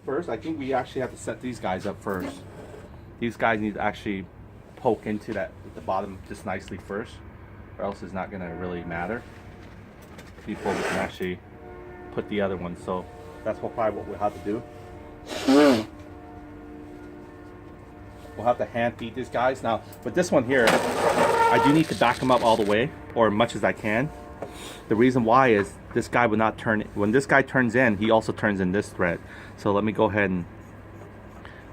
first, I think we actually have to set these guys up first. These guys need to actually poke into that at the bottom just nicely first, or else it's not gonna really matter before we can actually put the other one. So that's probably what we'll have to do. We'll have to hand feed these guys. Now, with this one here, I do need to back them up all the way, or as much as I can. The reason why is this guy will not turn. When this guy turns in, he also turns in this thread. So let me go ahead and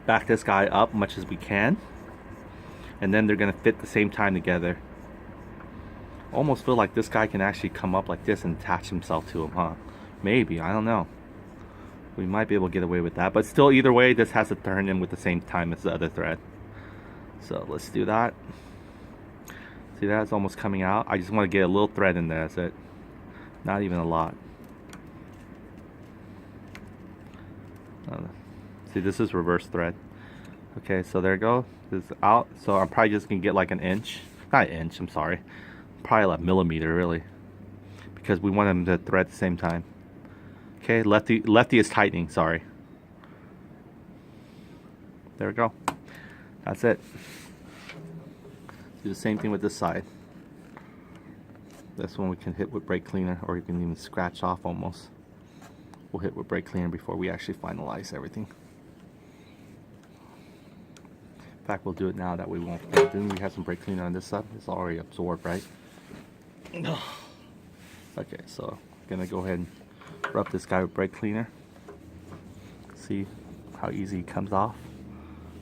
back this guy up much as we can. And then they're gonna fit the same time together. Almost feel like this guy can actually come up like this and attach himself to him, huh? Maybe, I don't know. We might be able to get away with that. But still, either way, this has to turn in with the same time as the other thread. So let's do that. See, that's almost coming out. I just want to get a little thread in there, that's it. Not even a lot. See, this is reverse thread. Okay, so there you go. This is out. So I'm probably just gonna get like an inch. Not an inch, I'm sorry. Probably like a millimeter, really. Because we want them to thread at the same time. Okay, lefty is tightening, sorry. There we go. That's it. Do the same thing with this side. This one we can hit with brake cleaner, or you can even scratch off almost. We'll hit with brake cleaner before we actually finalize everything. In fact, we'll do it now, that we won't forget. Didn't we have some brake cleaner on this side? It's already absorbed, right? No. Okay, so I'm gonna go ahead and rub this guy with brake cleaner. See how easy he comes off.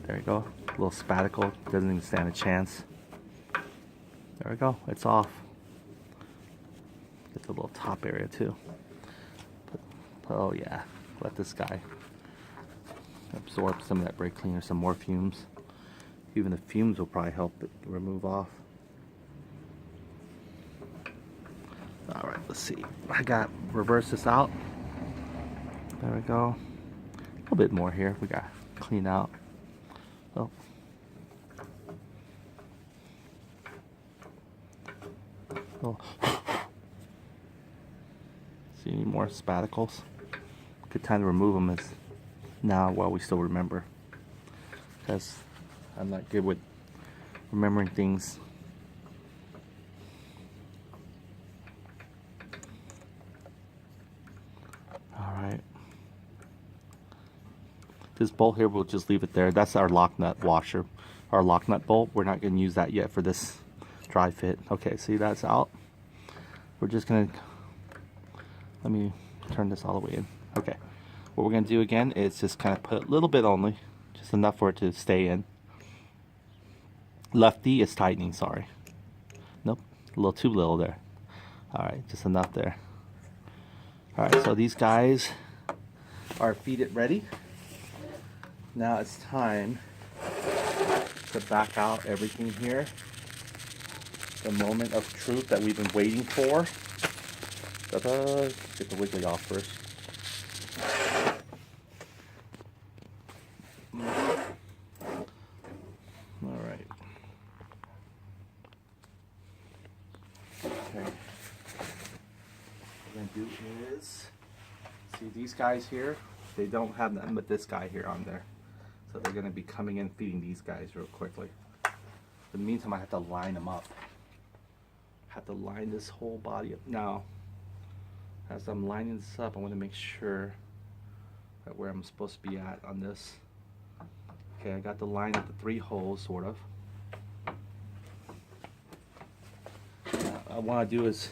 There you go. A little spaticle, doesn't even stand a chance. There we go, it's off. Get the little top area too. Oh yeah, let this guy absorb some of that brake cleaner, some more fumes. Even the fumes will probably help it remove off. Alright, let's see. I got reverse this out. There we go. A little bit more here. We got clean out. Oh. Oh. See any more spaticles? Good time to remove them is now while we still remember. Because I'm not good with remembering things. Alright. This bolt here, we'll just leave it there. That's our lock nut washer. Our lock nut bolt. We're not going to use that yet for this dry fit. Okay, see, that's out. We're just going to... Let me turn this all the way in. Okay. What we're going to do again is just kind of put a little bit only. Just enough for it to stay in. Lefty is tightening, sorry. Nope, a little too little there. Alright, just enough there. Alright, so these guys are feeded ready. Now it's time to back out everything here. The moment of truth that we've been waiting for. Ta-da! Get the wiggly off first. Alright. Okay. What we're going to do is, see these guys here, they don't have nothing but this guy here on there. So they're going to be coming in feeding these guys real quickly. In the meantime, I have to line them up. I have to line this whole body up. Now, as I'm lining this up, I want to make sure that where I'm supposed to be at on this. Okay, I got the line at the 3 holes, sort of. What I want to do is,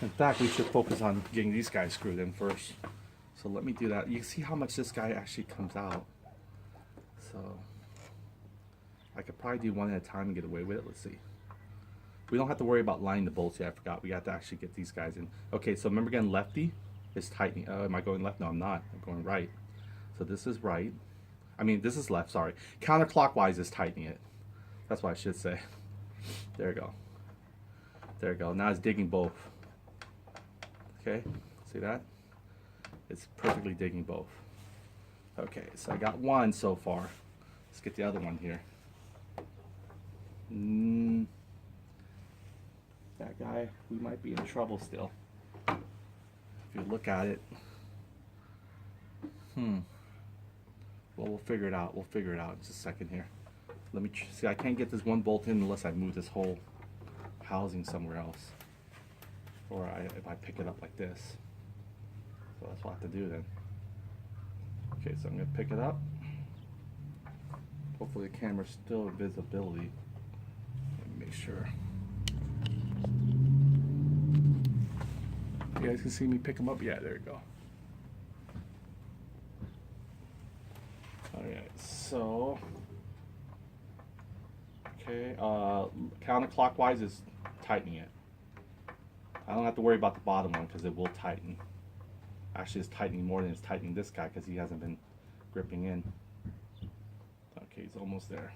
in fact, we should focus on getting these guys screwed in first. So let me do that. You can see how much this guy actually comes out. So I could probably do one at a time and get away with it. Let's see. We don't have to worry about lining the bolts yet. I forgot. We have to actually get these guys in. Okay, so remember again, lefty is tightening. Am I going left? No, I'm not. I'm going right. So this is right. I mean, this is left, sorry. Counterclockwise is tightening it. That's what I should say. There you go. There you go. Now it's digging both. Okay, see that? It's perfectly digging both. Okay, so I got one so far. Let's get the other one here. That guy, we might be in trouble still. If you look at it. Well, we'll figure it out. We'll figure it out in just a second here. Let me see. I can't get this one bolt in unless I move this whole housing somewhere else, or if I pick it up like this. So that's what I have to do then. Okay, so I'm gonna pick it up. Hopefully the camera's still in visibility. Let me make sure. You guys can see me pick them up? Yeah, there you go. Alright, so okay, counterclockwise is tightening it. I don't have to worry about the bottom one because it will tighten. Actually, it's tightening more than it's tightening this guy because he hasn't been gripping in. Okay, he's almost there.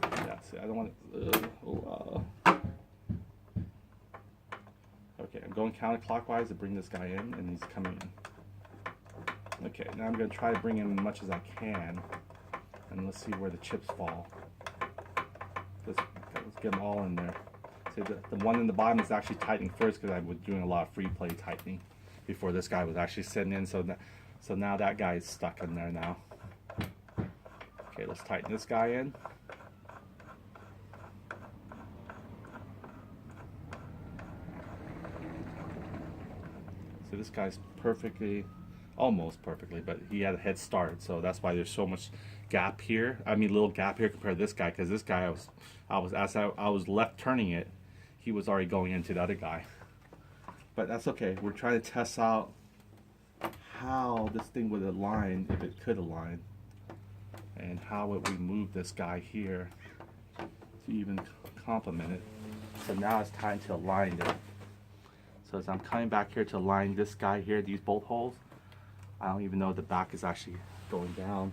Yeah, see, I don't want it. Okay, I'm going counterclockwise to bring this guy in, and he's coming in. Okay, now I'm going to try to bring in as much as I can, and let's see where the chips fall. Let's get them all in there. See, the one in the bottom is actually tightening first because I was doing a lot of free play tightening before this guy was actually sitting in. So now that guy is stuck in there now. Okay, let's tighten this guy in. So this guy's perfectly, almost perfectly, but he had a head start, so that's why there's so much gap here. I mean, little gap here compared to this guy, because this guy as I was left turning it, he was already going into the other guy. But that's okay. We're trying to test out how this thing would align, if it could align, and how it would move this guy here to even complement it. So now it's time to align it. So as I'm coming back here to align this guy here, these bolt holes, I don't even know if the back is actually going down.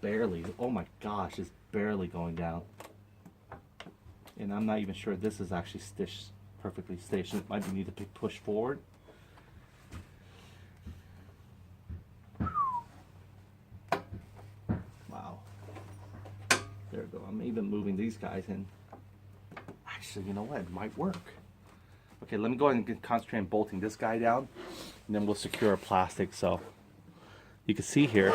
Barely. Oh my gosh, it's barely going down. And I'm not even sure this is actually stitched perfectly stationed. It might need to push forward. Wow. There we go. I'm even moving these guys in. Actually, you know what? It might work. Okay, let me go ahead and concentrate on bolting this guy down, and then we'll secure a plastic. So you can see here,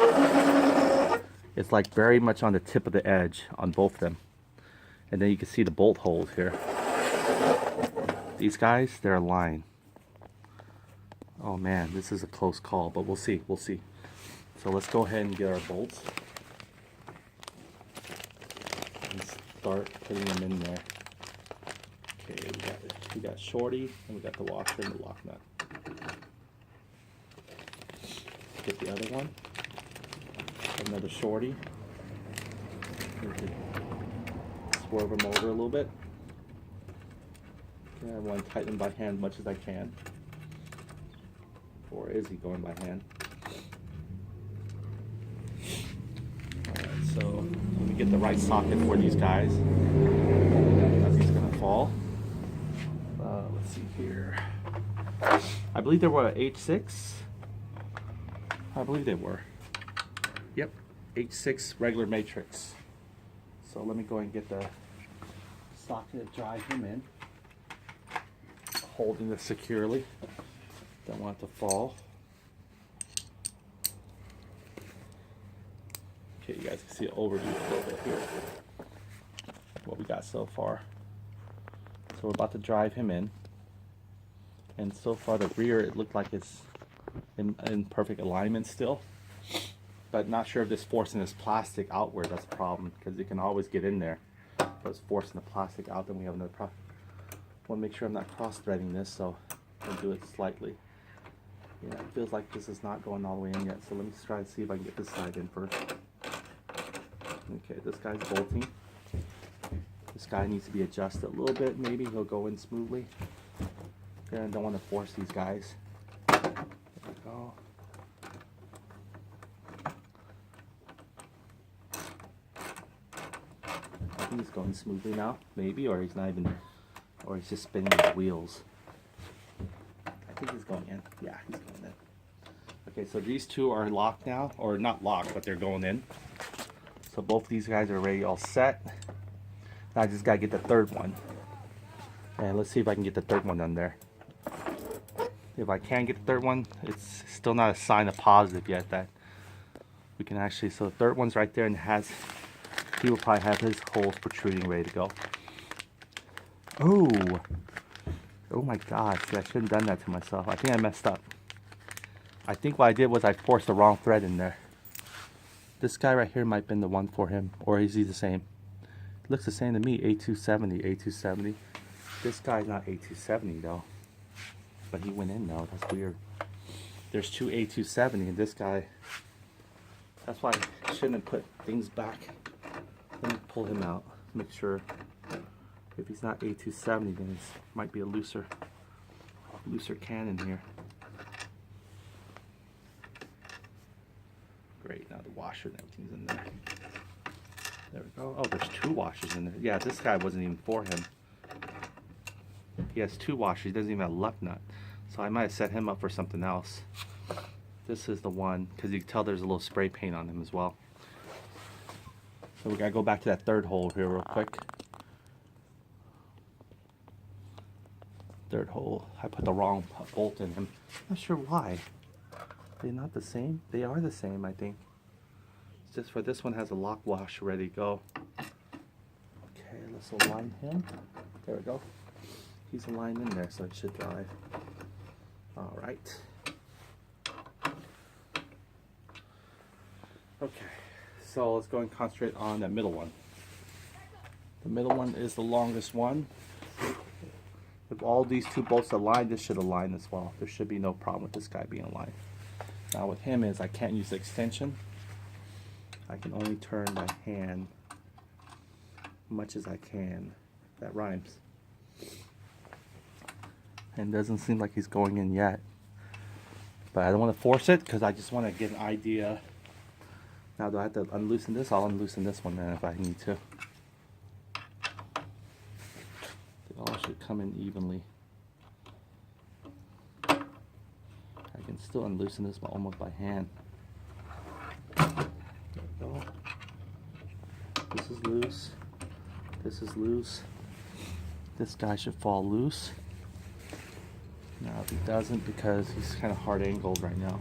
it's like very much on the tip of the edge on both of them. And then you can see the bolt holes here. These guys, they're aligned. Oh man, this is a close call, but we'll see, we'll see. So let's go ahead and get our bolts and start putting them in there. Okay, we got shorty, and we got the washer and the lock nut. Get the other one, another shorty. Swerve them over a little bit. Okay, I want to tighten them by hand as much as I can. Or is he going by hand? Alright, so let me get the right socket for these guys. As he's going to fall. Let's see here. I believe they were H6. I believe they were. Yep, H6 regular matrix. So let me go and get the socket to drive him in. Holding this securely. Don't want it to fall. Okay, you guys can see it overview a little bit here. What we got so far. So we're about to drive him in. And so far the rear, it looked like it's in perfect alignment still. But not sure if this forcing this plastic outward, that's a problem, because it can always get in there. But it's forcing the plastic out, then we have another problem. Want to make sure I'm not cross-threading this, so I'll do it slightly. Yeah, it feels like this is not going all the way in yet, so let me try to see if I can get this side in first. Okay, this guy's bolting. This guy needs to be adjusted a little bit, maybe he'll go in smoothly. Okay, I don't want to force these guys. There we go. I think he's going smoothly now, maybe, or he's not even, or he's just spinning his wheels. I think he's going in. Yeah, he's going in. Okay, so these two are locked now, or not locked, but they're going in. So both these guys are already all set. Now I just gotta get the third one. And let's see if I can get the third one on there. if I can get the third one, it's still not a sign of positive yet that we can actually, so the third one's right there and he will probably have his holes protruding ready to go. Oh my gosh, I shouldn't have done that to myself. I think I messed up. I think what I did was I forced the wrong thread in there. This guy right here might have been the one for him, or is he the same? It looks the same to me, A270, A270. This guy's not A270 though, but he went in though, that's weird. There's two A270 and this guy, that's why I shouldn't have put things back. Let me pull him out, make sure. If he's not A270, then it might be a looser cannon here. Great, now the washer and everything's in there. There we go. Oh, there's two washers in there. Yeah, this guy wasn't even for him. He has two washers. He doesn't even have a left nut. So I might have set him up for something else. This is the one, because you can tell there's a little spray paint on him as well. So we gotta go back to that third hole here real quick. Third hole. I put the wrong bolt in him. Not sure why. They're not the same? They are the same, I think. It's just for this one has a lock wash ready to go. Okay, let's align him. There we go. He's aligned in there, so it should drive. Alright. Okay, so let's go and concentrate on that middle one. The middle one is the longest one. If all these two bolts align, this should align as well. There should be no problem with this guy being aligned. Now with him is I can't use the extension. I can only turn my hand much as I can. That rhymes. And doesn't seem like he's going in yet. But I don't want to force it because I just want to get an idea. Now do I have to unloosen this? I'll unloosen this one then if I need to. They all should come in evenly. I can still unloosen this almost by hand. There we go. This is loose. This is loose. This guy should fall loose. Now if he doesn't, because he's kind of hard angled right now.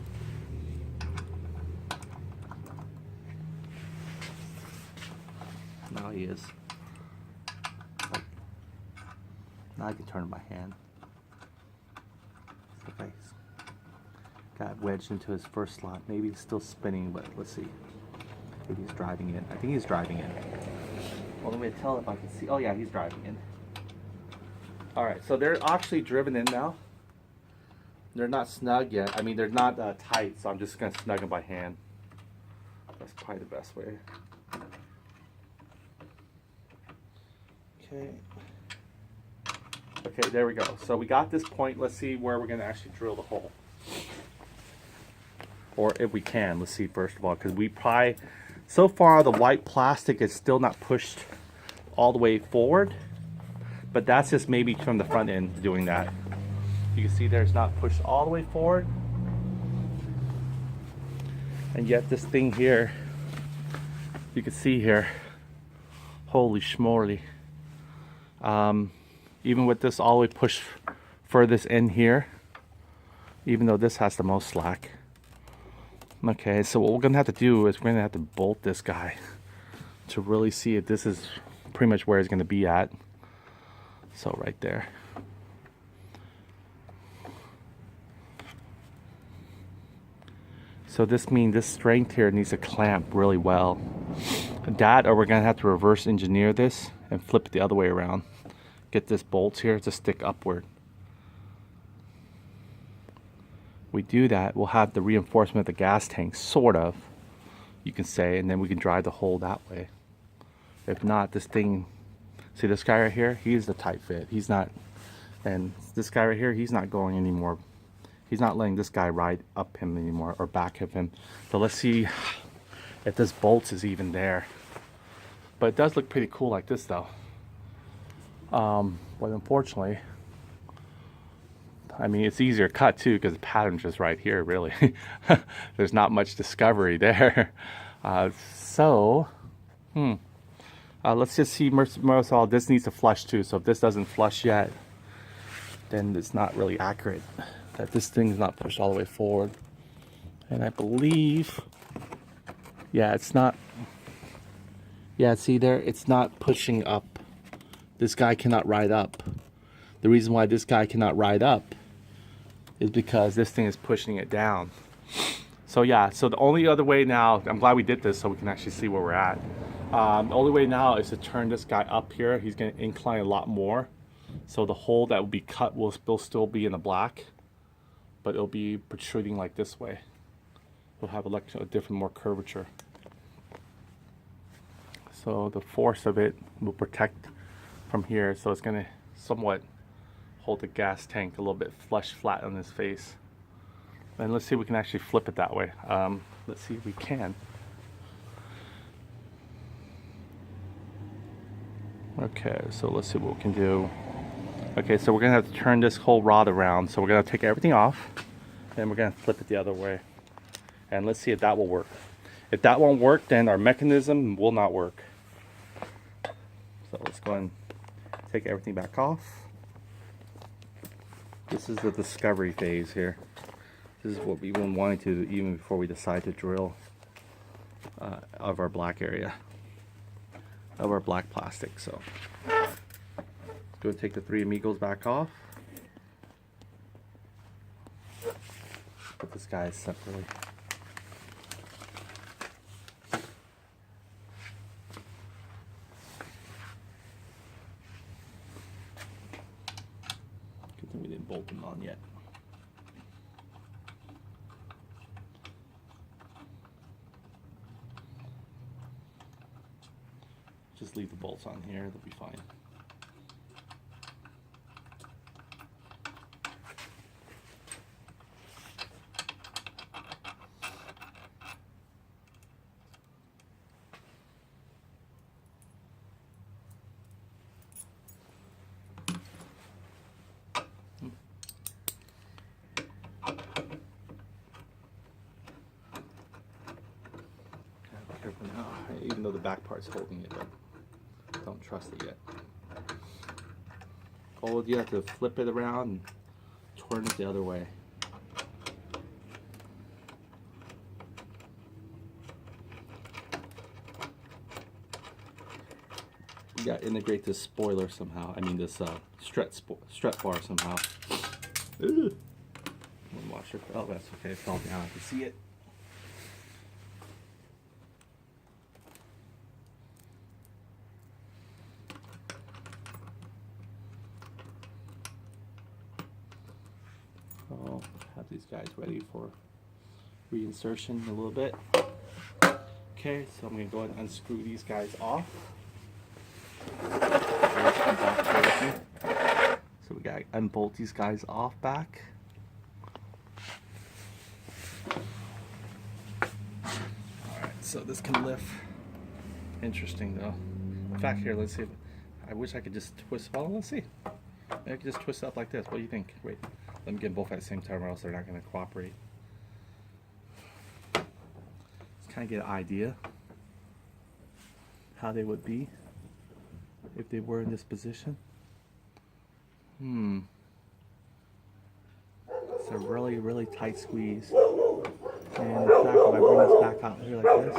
Now he is. Now I can turn my hand. Okay. Got wedged into his first slot. Maybe he's still spinning, but let's see. Maybe he's driving in. I think he's driving in. Well, let me tell if I can see. Oh yeah, he's driving in. Alright, so they're actually driven in now. They're not snug yet. I mean, they're not tight, so I'm just going to snug them by hand. That's probably the best way. Okay. Okay, there we go. So we got this point. Let's see where we're going to actually drill the hole. Or if we can. Let's see first of all, because we probably, so far the white plastic is still not pushed all the way forward. But that's just maybe from the front end doing that. You can see there's not pushed all the way forward. And yet this thing here, you can see here, holy schmoly. Even with this all the way pushed furthest in here, even though this has the most slack. Okay, so what we're gonna have to do is we're gonna have to bolt this guy to really see if this is pretty much where it's gonna be at. So right there. So this means this strength here needs to clamp really well. That, or we're gonna have to reverse engineer this and flip it the other way around. Get this bolt here to stick upward. We do that, we'll have the reinforcement of the gas tank, sort of, you can say, and then we can drive the hole that way. If not, this thing, see this guy right here, he's the tight fit. He's not, and this guy right here, he's not going anymore. He's not letting this guy ride up him anymore or back of him. So let's see if this bolt is even there. But it does look pretty cool like this though. But unfortunately, I mean, it's easier cut too because the pattern's just right here, really. There's not much discovery there. Let's just see, most of all, this needs to flush too. So if this doesn't flush yet, then it's not really accurate. that this thing's not pushed all the way forward. And I believe, yeah, it's not, yeah, see there, it's not pushing up. This guy cannot ride up. The reason why this guy cannot ride up is because this thing is pushing it down. So yeah, so the only other way now, I'm glad we did this so we can actually see where we're at. The only way now is to turn this guy up here. He's going to incline a lot more. So the hole that will be cut will still be in the black, but it'll be protruding like this way. It'll have a different, more curvature. So the force of it will protect from here. So it's going to somewhat hold the gas tank a little bit flat on his face. And let's see if we can actually flip it that way. Let's see if we can. Okay, so let's see what we can do. Okay, so we're gonna have to turn this whole rod around. So we're gonna take everything off and we're gonna flip it the other way. And let's see if that will work. If that won't work, then our mechanism will not work. So let's go and take everything back off. This is the discovery phase here. This is what we've been wanting to do even before we decide to drill of our black area, of our black plastic. So let's go and take the 3 amigos back off. Put this guy separately. Good thing we didn't bolt them on yet. Just leave the bolts on here, they'll be fine. Careful now, even though the back part's holding it, but don't trust it yet. All you have to flip it around and turn it the other way. You got to integrate this spoiler somehow. I mean this Strat bar somehow. Ooh. Washer. Oh, that's okay. It fell down. I can see it. I'll have these guys ready for reinsertion in a little bit. Okay, so I'm going to go ahead and unscrew these guys off. So we got to unbolt these guys off back. Alright, so this can lift. Interesting though. In fact, here, let's see. I wish I could just twist. Well, let's see. Maybe I could just twist it up like this. What do you think? Wait. Let me get both at the same time or else they're not going to cooperate. Let's kind of get an idea how they would be if they were in this position. It's a really, really tight squeeze. And in fact, if I bring this back out here like this,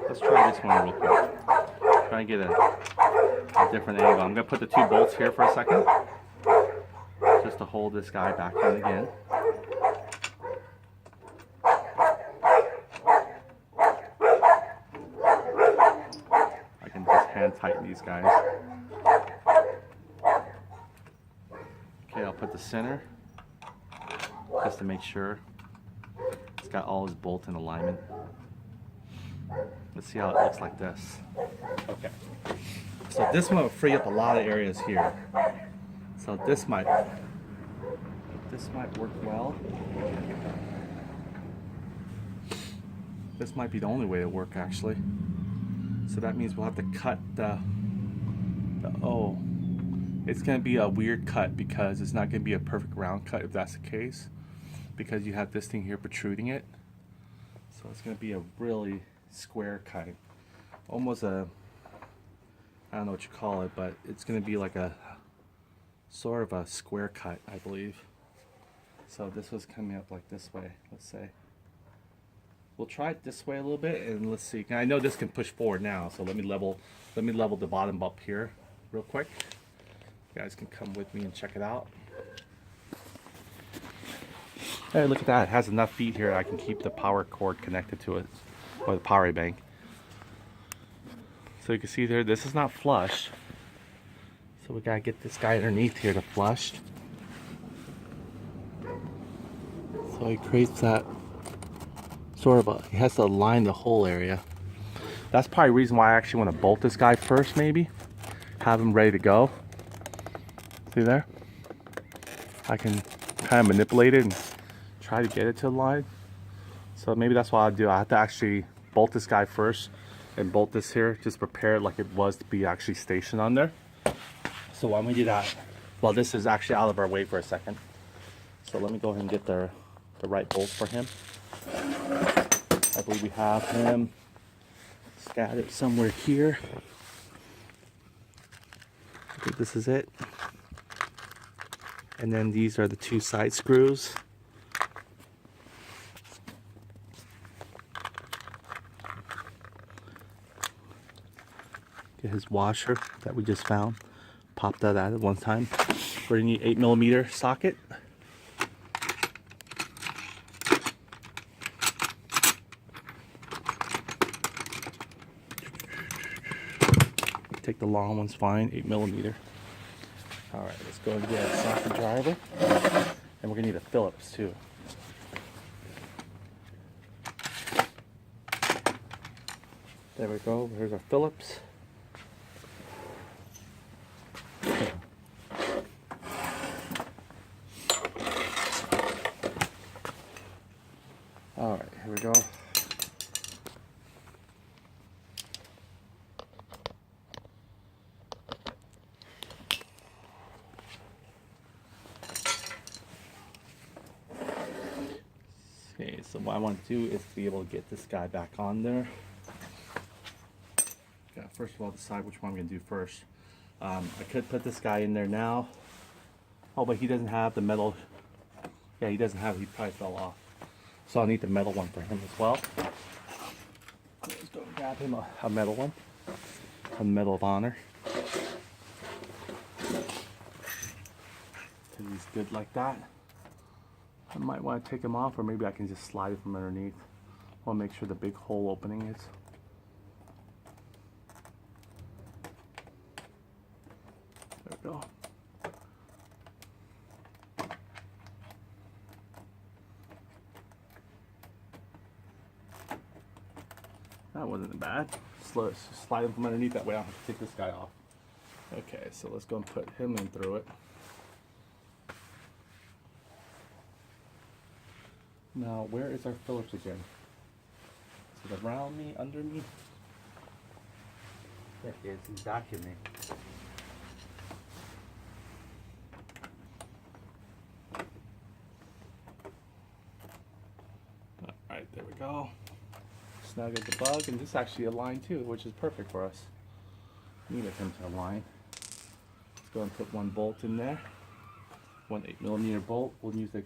let's try this one real quick. Try and get a different angle. I'm going to put the 2 bolts here for a second, just to hold this guy back in again. I can just hand tighten these guys. Okay, I'll put the center, just to make sure it's got all his bolts in alignment. Let's see how it looks like this. Okay. So this one will free up a lot of areas here. So this might work well. This might be the only way to work actually. So that means we'll have to cut the O. It's going to be a weird cut because it's not going to be a perfect round cut if that's the case. because you have this thing here protruding it. So it's going to be a really square kind, almost a, I don't know what you call it, but it's going to be like a sort of a square cut, I believe. So this was coming up like this way, let's say. We'll try it this way a little bit and let's see. Now I know this can push forward now, so let me level the bottom up here real quick. You guys can come with me and check it out. Hey, look at that. It has enough feet here I can keep the power cord connected to it, or the power bank. So you can see there, this is not flush. So we gotta get this guy underneath here to flush. So he creates that sort of he has to align the whole area. That's probably the reason why I actually want to bolt this guy first, maybe. Have him ready to go. See there? I can kind of manipulate it and try to get it to align. So maybe that's what I'll do. I have to actually bolt this guy first and bolt this here, just prepare it like it was to be actually stationed on there. So why don't we do that? Well, this is actually out of our way for a second. So let me go ahead and get the right bolt for him. I believe we have him scattered somewhere here. I think this is it. And then these are the two side screws. Get his washer that we just found. Pop that out at one time. We're gonna need 8mm socket. Take the long one's fine, 8mm. All right, let's go and get a socket driver. And we're gonna need a Phillips too. There we go, here's our Phillips. All right, here we go. Okay, so what I want to do is be able to get this guy back on there. Got first of all decide which one I'm going to do first. I could put this guy in there now. Oh, but he doesn't have the metal. Yeah, he doesn't have it. He probably fell off. So I'll need the metal one for him as well. Let's go grab him a metal one. A Medal of Honor. And he's good like that. I might want to take him off, or maybe I can just slide it from underneath. I want to make sure the big hole opening is. There we go. That wasn't bad. Slide him from underneath, that way I don't have to take this guy off. Okay, so let's go and put him in through it. Now, where is our Phillips again? Is it around me, under me? There it is, he's back in me. Alright, there we go. Snug at the bug, and this actually aligned too, which is perfect for us. Needed him to align. Let's go and put one bolt in there. One 8mm bolt. We'll use the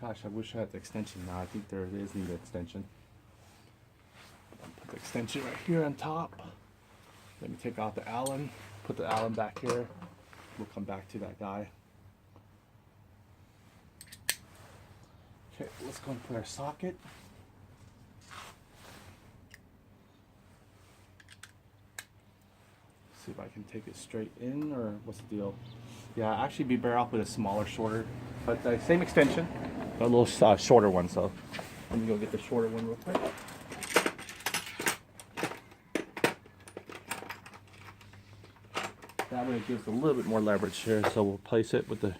gosh, I wish I had the extension now. I think there is need an extension. Put the extension right here on top. Let me take out the Allen. Put the Allen back here. We'll come back to that guy. Okay, let's go and put our socket. See if I can take it straight in, or what's the deal? Yeah, actually be better off with a smaller, shorter, but the same extension, but a little shorter one. So let me go get the shorter one real quick. That way it gives a little bit more leverage here. So we'll place it with the,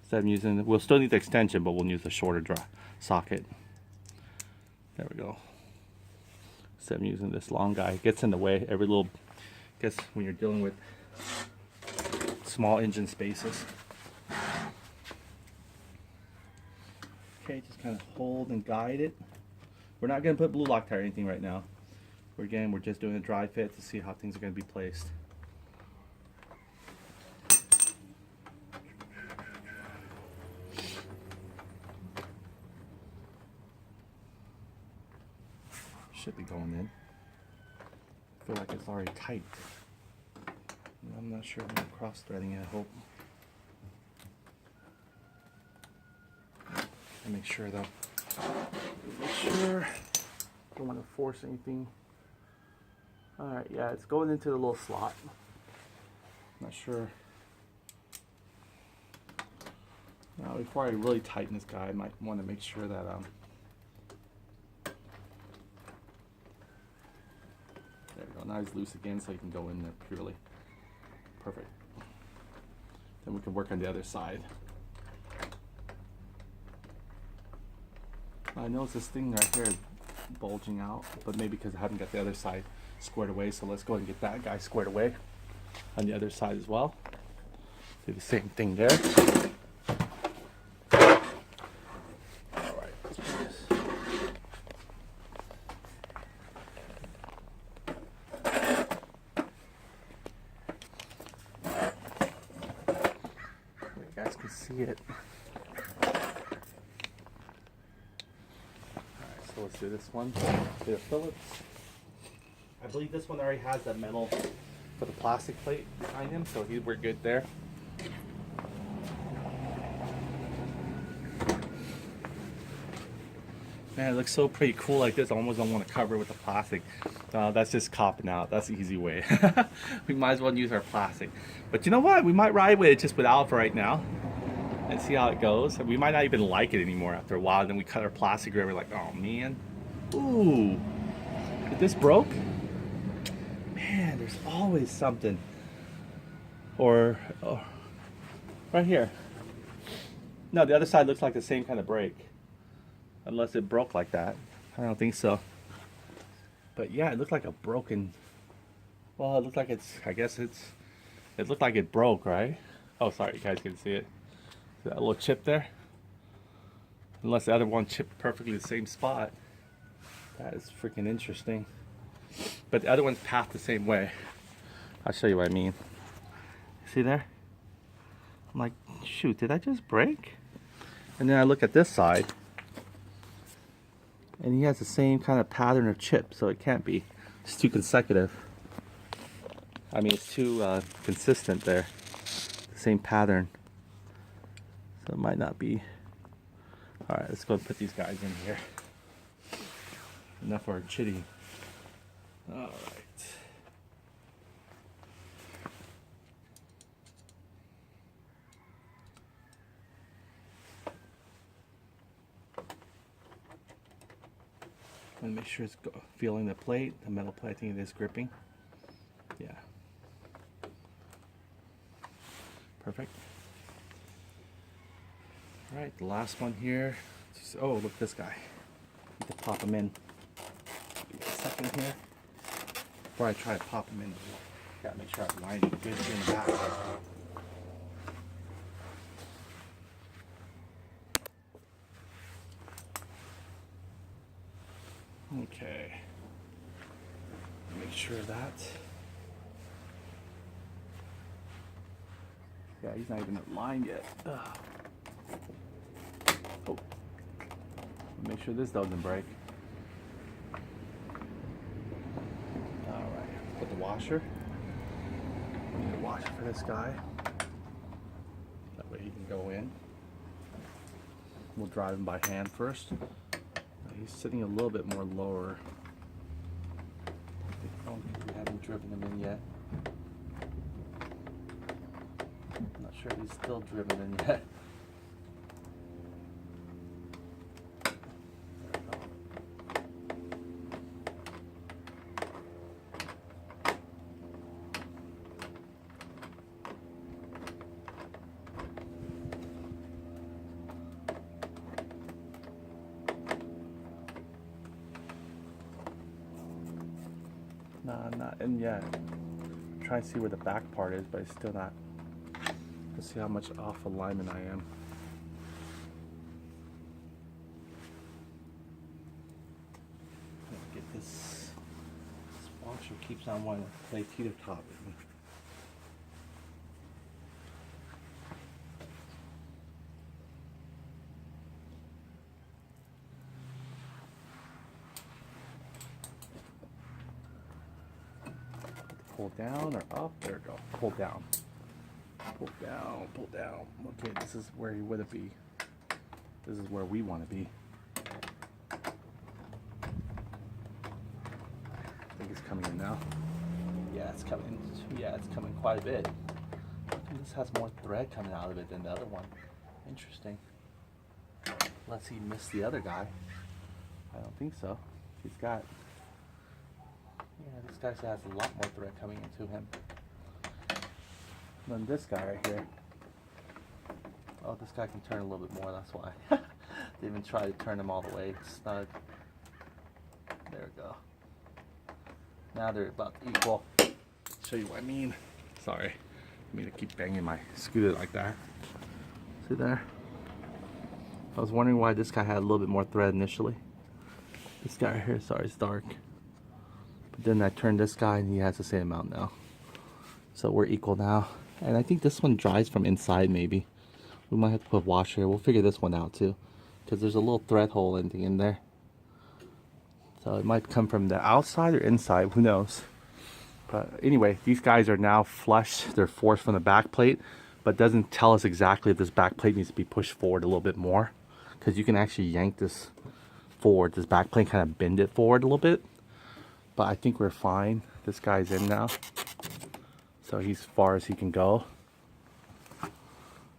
instead of using, we'll still need the extension, but we'll use the shorter socket. There we go. Instead of using this long guy, it gets in the way every little. Guess when you're dealing with small engine spaces. Okay, just kind of hold and guide it. We're not going to put blue Loctite or anything right now. We're just doing a dry fit to see how things are going to be placed. Should be going in. I feel like it's already tight. I'm not sure I'm cross threading it, I hope. And make sure though. Make sure. Don't want to force anything. Alright, yeah, it's going into the little slot. Not sure. Now, before I really tighten this guy, I might want to make sure that there we go. Now he's loose again, so he can go in there purely. Perfect. Then we can work on the other side. I notice this thing right here is bulging out, but maybe because I haven't got the other side squared away. So let's go ahead and get that guy squared away on the other side as well. Do the same thing there. All right, let's do this. You guys can see it. So let's do this one. Do the Phillips. I believe this one already has the metal for the plastic plate behind him, so we're good there. Man, it looks so pretty cool like this. I almost don't want to cover it with the plastic. That's just copping out. That's the easy way. We might as well use our plastic. But you know what? We might ride with it just without for right now and see how it goes. We might not even like it anymore after a while. Then we cut our plastic grip. We're like, oh man. Ooh. If this broke, man, there's always something. Or oh, right here. No, the other side looks like the same kind of break. Unless it broke like that. I don't think so. But yeah, it looked like a broken. Well, it looked like it's. I guess it's. It looked like it broke, right? Oh, sorry, you guys can see it. See that little chip there? Unless the other one chipped perfectly the same spot. That is freaking interesting. But the other one's packed the same way. I'll show you what I mean. See there? I'm like, shoot, did I just break? And then I look at this side. And he has the same kind of pattern of chip, so it can't be. It's too consecutive. I mean, it's too consistent there. The same pattern. So it might not be. Alright, let's go and put these guys in here. Enough for our chitty. Alright. I'm gonna make sure it's feeling the plate, the metal plate. I think it is gripping. Yeah. Perfect. All right, the last one here. Just, oh, look, this guy. Need to pop him in. Give me a second here. Before I try to pop him in, gotta make sure I'm lining good in the back. Okay. Make sure that. Yeah, he's not even aligned yet. Ugh. Oh. Make sure this doesn't break. Alright, put the washer. Need a washer for this guy. That way he can go in. We'll drive him by hand first. He's sitting a little bit more lower. I don't think we haven't driven him in yet. I'm not sure if he's still driven in yet. No, I'm not in yet. I'm trying to see where the back part is, but it's still not. Let's see how much off alignment I am. washer keeps on wanting to play teeter top with me. Pull down or up? There we go. Pull down. Pull down, pull down. Okay, this is where he would be. This is where we want to be. I think it's coming in now. Yeah, it's coming. Yeah, it's coming quite a bit. This has more thread coming out of it than the other one. Interesting. Unless he missed the other guy. I don't think so. He's got. Yeah, this guy has a lot more thread coming into him than this guy right here. Oh, this guy can turn a little bit more, that's why. They even try to turn him all the way snug. There we go. Now they're about equal. Show you what I mean. Sorry. I mean to keep banging my scooter like that. See there? I was wondering why this guy had a little bit more thread initially. This guy right here, sorry, it's dark. But then I turned this guy and he has the same amount now. So we're equal now. And I think this one dries from inside maybe. We might have to put washer. We'll figure this one out too. Because there's a little thread hole ending in there. So it might come from the outside or inside, who knows. But anyway, these guys are now flush. They're forced from the back plate. But doesn't tell us exactly if this back plate needs to be pushed forward a little bit more. Because you can actually yank this forward. This back plate kind of bend it forward a little bit. But I think we're fine. This guy's in now. So he's as far as he can go.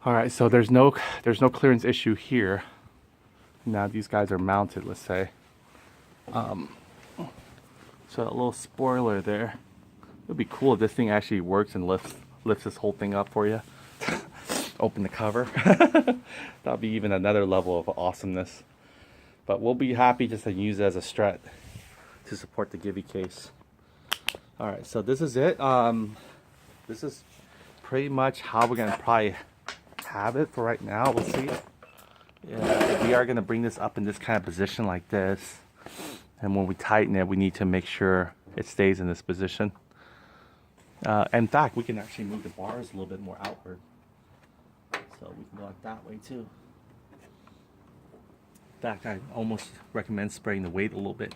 All right, so there's no clearance issue here. Now these guys are mounted, let's say. So a little spoiler there. It would be cool if this thing actually works and lifts this whole thing up for you. Open the cover. That'll be even another level of awesomeness. But we'll be happy just to use it as a Strat to support the Givi case. All right, so this is it. This is pretty much how we're gonna probably have it for right now. We'll see. Yeah, we are gonna bring this up in this kind of position like this, and when we tighten it, we need to make sure it stays in this position. In fact, we can actually move the bars a little bit more outward, so we can go like that way too. In fact, I almost recommend spreading the weight a little bit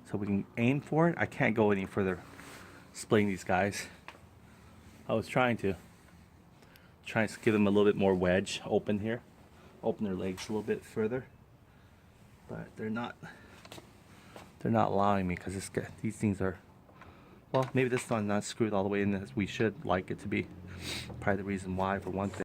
so we can aim for it. I can't go any further splitting these guys. I was trying to give them a little bit more wedge open here, open their legs a little bit further, but they're not allowing me because these things are, well, maybe this one's not screwed all the way in as we should like it to be. Probably the reason why, for one thing.